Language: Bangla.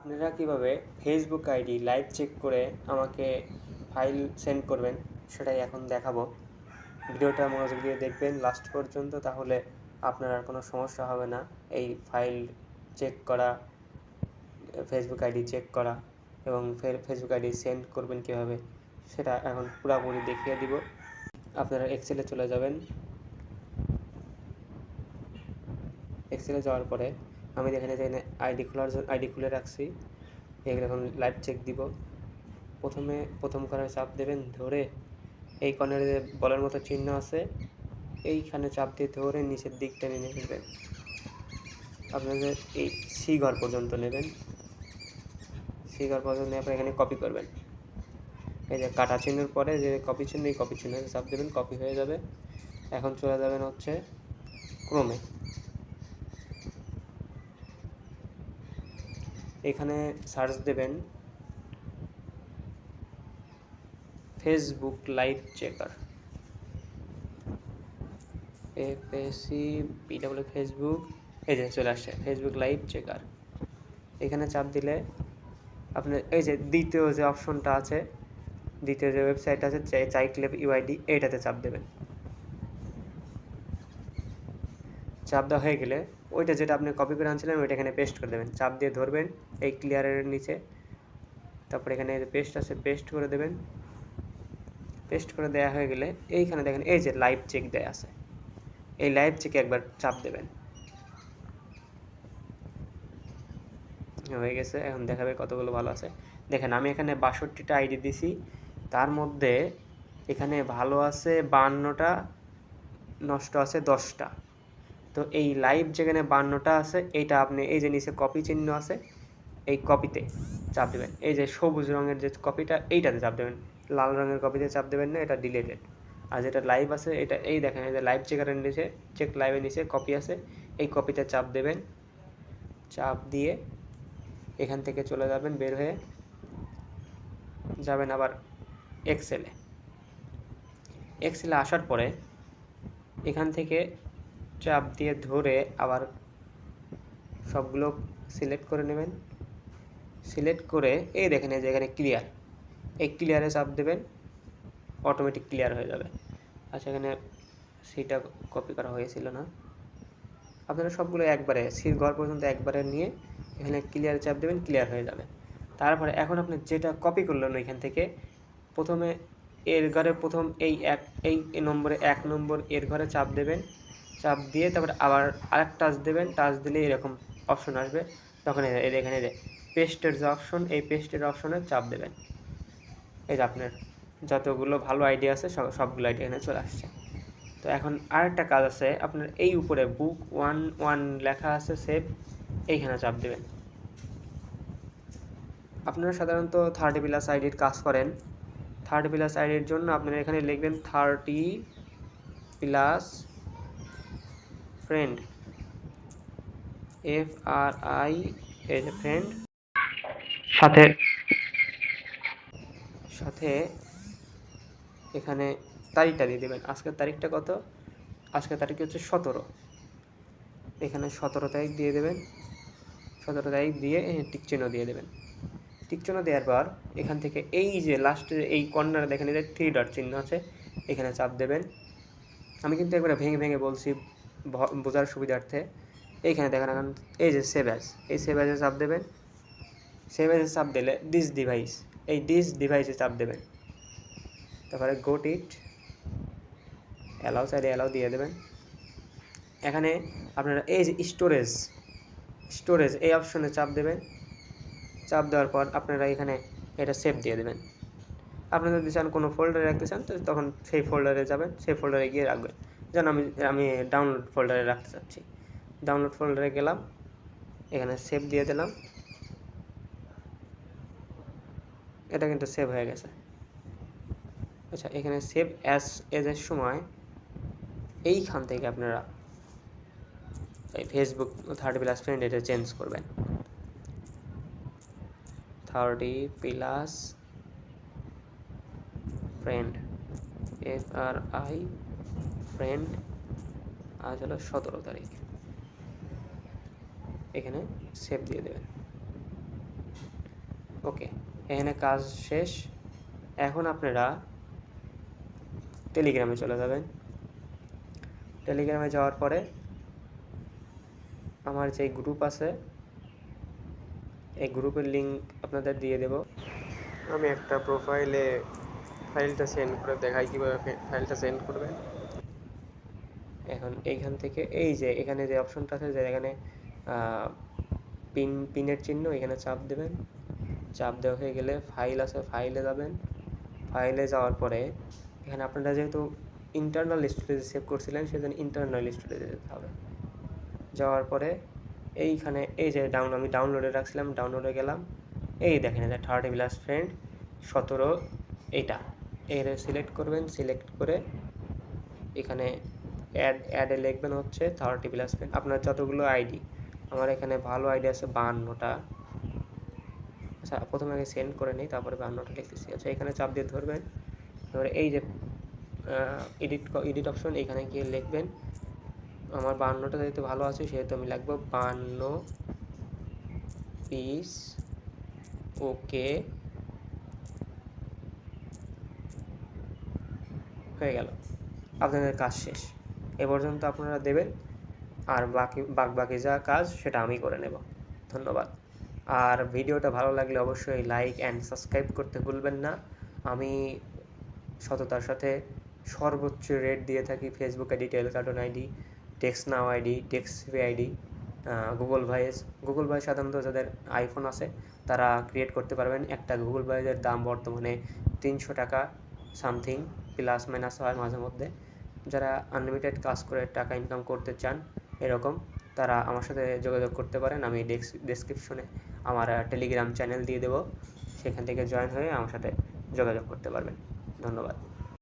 আপনারা কীভাবে ফেসবুক আইডি লাইভ চেক করে আমাকে ফাইল সেন্ড করবেন সেটাই এখন দেখাবো। ভিডিওটা মনোযোগ দিয়ে দেখবেন লাস্ট পর্যন্ত, তাহলে আপনার আর কোনো সমস্যা হবে না। এই ফাইল চেক করা, ফেসবুক আইডি চেক করা এবং ফেসবুক আইডি সেন্ড করবেন কীভাবে সেটা এখন পুরোপুরি দেখিয়ে দিব। আপনারা এক্সেলে চলে যাবেন। এক্সেলে যাওয়ার পরে আমি এখানে যে আইডি খোলার জন্য আইডি খুলে রাখছি, এগুলো এখন লাইভ চেক দিব। প্রথম করার চাপ দেবেন, ধরে এই কর্নারে যে বলের মতো চিহ্ন আছে এইখানে চাপ দিয়ে ধরে নিচের দিক টেনে নিয়ে নেবেন। আপনাদের এই সি ঘর পর্যন্ত নেবেন। সি ঘর পর্যন্ত নিয়ে আপনি এখানে কপি করবেন। এই যে কাটা চিহ্নের পরে যে কপি চিহ্ন, এই কপি চিহ্নে চাপ দেবেন, কপি হয়ে যাবে। এখন চলে যাবেন হচ্ছে ক্রোমে। এখানে সার্চ দেবেন Facebook live checker, FACBW Facebook, এই যে চলে আসছে ফেসবুক লাইভ চেকার। এখানে চাপ দিলে আপনার এই যে দ্বিতীয় যে অপশনটা আছে, দ্বিতীয় যে ওয়েবসাইট আছে চাইক্লেব ইউআইডি, এইটাতে চাপ দেবেন। চাপ দেওয়া হয়ে গেলে ওইটা যেটা আপনি কপি করে আনছিলেন ওইটা এখানে পেস্ট করে দেবেন। চাপ দিয়ে ধরবেন এই ক্লিয়ারের নিচে, তারপর এখানে পেস্ট আছে পেস্ট করে দেবেন। পেস্ট করে দেওয়া হয়ে গেলে এইখানে দেখেন এই যে লাইভ চেক দেয়া আছে, এই লাইভ চেকে একবার চাপ দেবেন। হয়ে গেছে, এখন দেখাবে কতগুলো ভালো আছে। দেখেন আমি এখানে ৬২টা আইডি দিছি, তার মধ্যে এখানে ভালো আছে ৫২টা, নষ্ট আছে ১০টা। তো এই লাইভ যেখানে ৫২টা আছে এইটা আপনি এই যে নিচে কপি চিহ্ন আছে এই কপিতে চাপ দেবেন। এই যে সবুজ রঙের যে কপিটা এইটাতে চাপ দেবেন, লাল রঙের কপিতে চাপ দেবেন না, এটা ডিলেটেড। আর যেটা লাইভ আছে এটা এই দেখেন এই যে লাইভ চেকারের নিচে চেক লাইভের নিচে কপি আছে, এই কপিতে চাপ দেবেন। চাপ দিয়ে এখান থেকে চলে যাবেন, বের হয়ে যাবেন আবার এক্সেলে। এক্সেলে আসার পরে এখান থেকে চাপ দিয়ে ধরে আবার সবগুলো সিলেক্ট করে নেবেন। সিলেক্ট করে এই দেখেন এই যে এখানে ক্লিয়ার, এই ক্লিয়ারে চাপ দেবেন, অটোমেটিক ক্লিয়ার হয়ে যাবে। আচ্ছা, এখানে সিটা কপি করা হয়েছিল না, আপনারা সবগুলো একবারে সির ঘর পর্যন্ত একবারে নিয়ে এখানে ক্লিয়ার চাপ দেবেন, ক্লিয়ার হয়ে যাবে। তারপরে এখন আপনি যেটা কপি করলেন এখান থেকে প্রথমে এর ঘরে প্রথম এই নম্বরে ১ নম্বর এর ঘরে চাপ দেবেন। চাপ দিয়ে তারপরে আবার আরেক টাচ দেবেন, টাচ দিলে এরকম অপশন আসবে। তখন এখানে পেস্টের যে অপশন, এই পেস্টের অপশনে চাপ দেবেন। এই যে আপনার যতগুলো ভালো আইডিয়া আছে সবগুলো আইডিয়া এখানে চলে আসছে। তো এখন আরেকটা কাজ আছে, আপনার এই উপরে বুক 1 লেখা আছে সেভ, এইখানে চাপ দেবেন। আপনারা সাধারণত 30+ আইডির কাজ করেন। 30+ আইডির জন্য আপনারা এখানে লিখবেন 30+ friend, FRI as a friend, সাথে এখানে তারিখটা দিয়ে দেবেন। আজকের তারিখটা কত? আজকের তারিখ হচ্ছে 17। এখানে 17 তারিখ দিয়ে দেবেন। 17 তারিখ দিয়ে টিক চিহ্ন দিয়ে দেবেন। টিক চিহ্ন দেওয়ার পর এখান থেকে এই যে লাস্টে এই কর্নারে দেখেন এই যে 3 ডট চিহ্ন আছে, এখানে চাপ দেবেন। আমি কিন্তু একবারে ভেঙে ভেঙে বলছি বোঝার সুবিধার্থে। এইখানে দেখেন এখন এই যে সেভ অ্যাজ, এই সেভ অ্যাজে চাপ দেবেন। সেভ অ্যাজে চাপ দিলে দিস ডিভাইস, এই দিস ডিভাইসে চাপ দেবেন। তারপরে গোট ইট, অ্যালাউ চাইলে অ্যালাউ দিয়ে দেবেন। এখানে আপনারা এই যে স্টোরেজ এই অপশনে চাপ দেবেন। চাপ দেওয়ার পর আপনারা এখানে এটা সেভ দিয়ে দেবেন। আপনারা যদি চান কোনো ফোল্ডারে রাখতে চান তো তখন সেই ফোল্ডারে যাবেন, সেই ফোল্ডারে গিয়ে রাখবেন। যেন আমি ডাউনলোড ফোল্ডারে রাখতে চাচ্ছি, ডাউনলোড ফোল্ডারে গেলাম, এখানে সেভ দিয়ে দিলাম। এটা কিন্তু সেভ হয়ে গেছে। আচ্ছা, এখানে সেভ এজের সময় এইখান থেকে আপনারা এই ফেসবুক 30+ ফ্রেন্ড এটা চেঞ্জ করবেন। 30+ ফ্রেন্ড, FRI ফ্রেন্ড, আজ হলো 17 তারিখ। এখানে সেভ দিয়ে দেবেন। ওকে, এখানে কাজ শেষ। এখন আপনারা টেলিগ্রামে চলে যাবেন। টেলিগ্রামে যাওয়ার পরে আমার যে গ্রুপ আছে এই গ্রুপের লিঙ্ক আপনাদের দিয়ে দেব। আমি একটা প্রোফাইলে ফাইলটা সেন্ড করে দেখাই কীভাবে ফাইলটা সেন্ড করবেন। এখন এইখান থেকে এই যে এখানে যে অপশনটা আছে, যে এখানে পিনের চিহ্ন, এখানে চাপ দেবেন। চাপ দেওয়া হয়ে গেলে ফাইল আছে, ফাইলে যাবেন। ফাইলে যাওয়ার পরে এখানে আপনারা যেহেতু ইন্টারনাল স্টোরেজে সেভ করছিলেন সেজন্য ইন্টারনাল স্টোরেজে যেতে হবে। যাওয়ার পরে এইখানে এই যে আমি ডাউনলোডে রাখছিলাম, ডাউনলোডে গেলাম। এই দেখেন এটা 30+ ফ্রেন্ড 17 এইটা এর সিলেক্ট করবেন। সিলেক্ট করে এখানে অ্যাডে লিখবেন হচ্ছে 30+ ফ্রেন্ড, আপনার যতগুলো আইডি। আমার এখানে ভালো আইডি আছে 52টা। আচ্ছা, প্রথমে আগে সেন্ড করে নিই, তারপরে 52টা লিখতেছি। আচ্ছা, এখানে চাপ দিয়ে ধরবেন। ধরে এই যে এডিট অপশন, এখানে গিয়ে লিখবেন আমার 52টা যেহেতু ভালো আছে সেহেতু আমি লিখবো 52 পিস। ওকে, হয়ে গেল, আপনাদের কাজ শেষ। এ পর্যন্ত আপনারা দেবেন, আর বাকি যা কাজ সেটা আমি করে নেব। ধন্যবাদ। আর ভিডিওটা ভালো লাগলে অবশ্যই লাইক অ্যান্ড সাবস্ক্রাইব করতে ভুলবেন না। আমি সততার সাথে সর্বোচ্চ রেট দিয়ে থাকি ফেসবুক আইডি, টেলকার্টন ID, TextNow ID, text ID, Google Voice. Google Voice সাধারণত যাদের আইফোন আছে তারা ক্রিয়েট করতে পারবেন। একটা গুগল ভয়েসের দাম বর্তমানে 300 টাকা সামথিং, প্লাস মাইনাস হয় মাঝে মধ্যে। যারা আনলিমিটেড কাজ করে টাকা ইনকাম করতে চান এরকম, তারা আমার সাথে যোগাযোগ করতে পারেন। আমি ডেসক্রিপশনে আমার টেলিগ্রাম চ্যানেল দিয়ে দেবো, সেখান থেকে জয়েন হয়ে আমার সাথে যোগাযোগ করতে পারবেন। ধন্যবাদ।